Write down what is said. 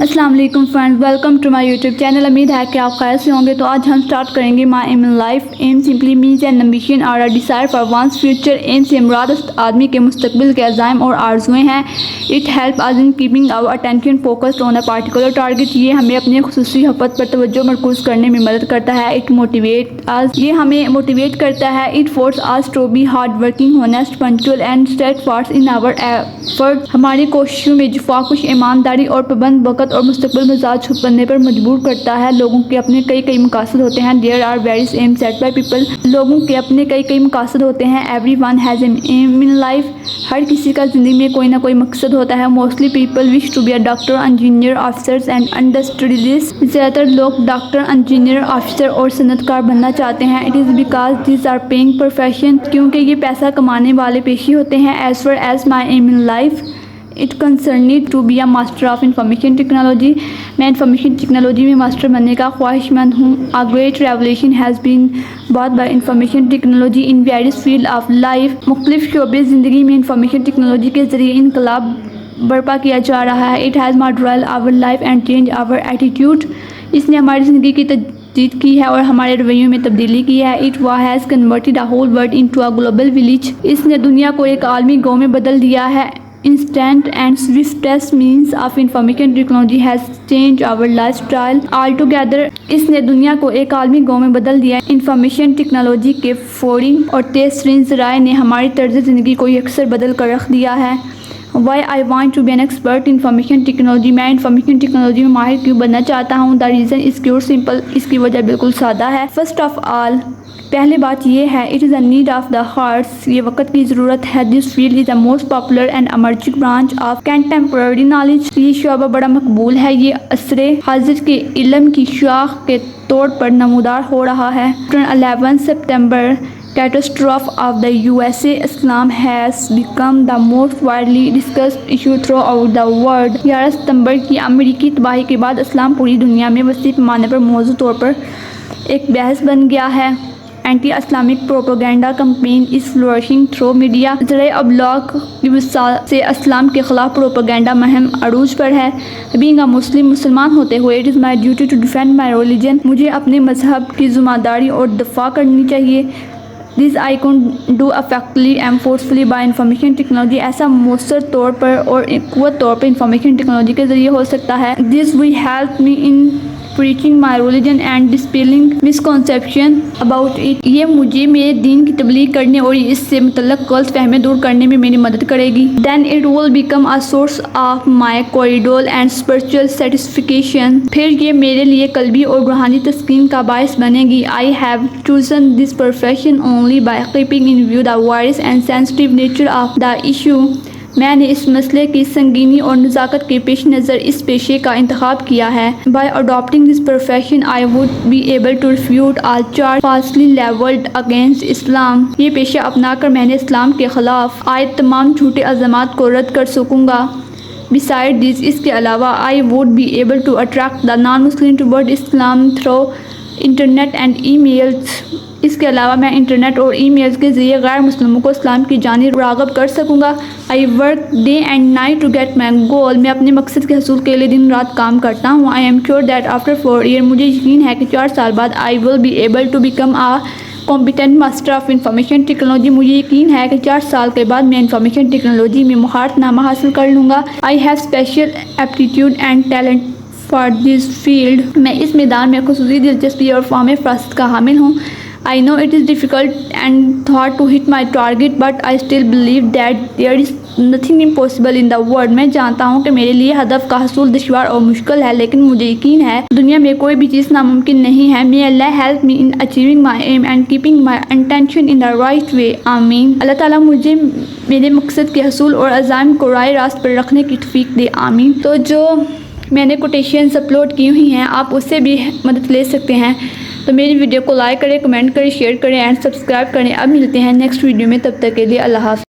السلام علیکم friends, welcome to my YouTube channel. امید ہے کہ آپ خیر سے ہوں گے۔ تو آج ہم سٹارٹ کریں گے my aim in life. Aim simply means an ambition اور desire for one's future. Aim سے مراد آدمی کے مستقبل کے عزائم اور آرزوئیں ہیں۔ It help us in keeping our attention focused on a particular target. یہ ہمیں اپنے خصوصی ہدف پر توجہ مرکوز کرنے میں مدد کرتا ہے۔ اٹ موٹیویٹ اس، یہ ہمیں موٹیویٹ کرتا ہے۔ It forces us to be hard working, honest, punctual and steadfast in our effort. ہماری کوششوں میں جفاکش، ایمانداری اور پابند وقت اور مستقبل مزاج بننے پر مجبور کرتا ہے۔ لوگوں کے اپنے کئی مقاصد ہوتے ہیں۔ There are various aims set by people۔ لوگوں کے اپنے کئی مقاصد ہوتے ہیں۔ Everyone has an aim in life۔ ہر کسی کا زندگی میں کوئی نہ کوئی مقصد ہوتا ہے۔ Mostly people wish to be a doctor, engineer, officers and industrialists۔ زیادہ تر لوگ ڈاکٹر، انجینئر، آفیسر اور صنعت کار بننا چاہتے ہیں۔ It is because these are paying professions۔ کیونکہ یہ پیسہ کمانے والے پیشے ہوتے ہیں۔ As far as my aim in life it concerned to be a master of information technology۔ میں انفارمیشن ٹیکنالوجی میں ماسٹر بننے کا خواہش مند ہوں۔ A great revolution has been brought by information technology in various fields of life۔ مختلف شعبے زندگی میں انفارمیشن ٹیکنالوجی کے ذریعے انقلاب برپا کیا جا رہا ہے۔ It has modernized our life and changed our attitude۔ اس نے ہماری زندگی کی تجدید کی ہے اور ہمارے رویوں میں تبدیلی کی ہے۔ It has converted a whole world into a global village۔ اس نے دنیا کو ایک عالمی گاؤں میں بدل دیا ہے۔ Instant and swiftest means of information technology has changed our lifestyle altogether۔ اس نے دنیا کو ایک عالمی گاؤں میں بدل دیا ہے۔ انفارمیشن ٹیکنالوجی کے فوری اور تیز ترین ذرائع نے ہماری طرز زندگی کو یکسر بدل کر رکھ دیا ہے۔ Why I want to be an expert in information technology۔ میں انفارمیشن ٹیکنالوجی میں ماہر کیوں بننا چاہتا ہوں؟ The reason is pure simple۔ اس کی وجہ بالکل سادہ ہے۔ First of all، پہلی بات یہ ہے it is a need of the hearts۔ یہ وقت کی ضرورت ہے۔ This field is the most popular and emerging branch of contemporary knowledge۔ یہ شعبہ بڑا مقبول ہے۔ یہ عصر حاضر کے علم کی شاخ کے طور پر نمودار ہو رہا ہے۔ 11 September catastrophe of the USA Islam has become the most widely discussed issue throughout the world۔ 11 ستمبر کی امریکی تباہی کے بعد اسلام پوری دنیا میں وسیع پیمانے پر موضوع طور پر ایک بحث بن گیا ہے۔ اینٹی اسلامک پروپیگنڈا کمپین از فلورشنگ تھرو میڈیا۔ ذرائع ابلاغ کی وسعت سے اسلام کے خلاف پروپیگنڈا مہم عروج پر ہے۔ بینگ اے مسلم، مسلمان ہوتے ہوئے it is my duty to defend my religion۔ مجھے اپنے مذہب کی ذمہ داری اور دفاع کرنی چاہیے۔ This I can do effectively and forcefully by information technology۔ ایسا مؤثر طور پر اور قوت طور پر انفارمیشن ٹیکنالوجی کے ذریعے ہو سکتا ہے۔ This will help me in preaching my religion and dispelling misconception about it۔ یہ مجھے میرے دین کی تبلیغ کرنے اور اس سے متعلق غلط فہمیاں دور کرنے میں میری مدد کرے گی۔ Then it will become a source of my cordial and spiritual satisfaction۔ پھر یہ میرے لیے قلبی اور روحانی تسکین کا باعث بنے گی۔ I have chosen this profession only by keeping in view the various and sensitive nature of the issue۔ میں نے اس مسئلے کی سنگینی اور نزاکت کے پیش نظر اس پیشے کا انتخاب کیا ہے۔ By adopting this profession I would be able to refute all charges falsely leveled against Islam۔ یہ پیشہ اپنا کر میں نے اسلام کے خلاف عائد تمام جھوٹے الزامات کو رد کر سکوں گا۔ Besides this، اس کے علاوہ I would be able to attract the non-Muslim toward Islam through internet and emails۔ اس کے علاوہ میں انٹرنیٹ اور ای میلز کے ذریعے غیر مسلموں کو اسلام کی جانب راغب کر سکوں گا۔ I work day and night to get my goal۔ میں اپنے مقصد کے حصول کے لیے دن رات کام کرتا ہوں۔ I am sure that after 4 years، مجھے یقین ہے کہ 4 سال بعد I will be able to become a competent master of information technology۔ مجھے یقین ہے کہ 4 سال کے بعد میں انفارمیشن ٹیکنالوجی میں مہارت نامہ حاصل کر لوں گا۔ I have special aptitude and talent for this field۔ میں اس میدان میں خصوصی دلچسپی اور فہم فراست کا حامل ہوں۔ I know it is difficult and hard to hit my target but I still believe that there is nothing impossible in the world۔ میں جانتا ہوں کہ میرے لیے ہدف کا حصول دشوار اور مشکل ہے، لیکن مجھے یقین ہے دنیا میں کوئی بھی چیز ناممکن نہیں ہے۔ May Allah help me in achieving my aim and keeping my intention in the right way۔ آمین۔ اللہ تعالیٰ مجھے میرے مقصد کے حصول اور عزائم کو رائے راست پر رکھنے کی توفیق دے۔ آمین۔ تو جو میں نے کوٹیشنز اپلوڈ کی ہوئی ہیں آپ اس سے بھی مدد لے سکتے ہیں۔ تو میری ویڈیو کو لائک کریں، کمنٹ کریں، شیئر کریں اینڈ سبسکرائب کریں۔ اب ملتے ہیں نیکسٹ ویڈیو میں، تب تک کے لیے اللہ حافظ۔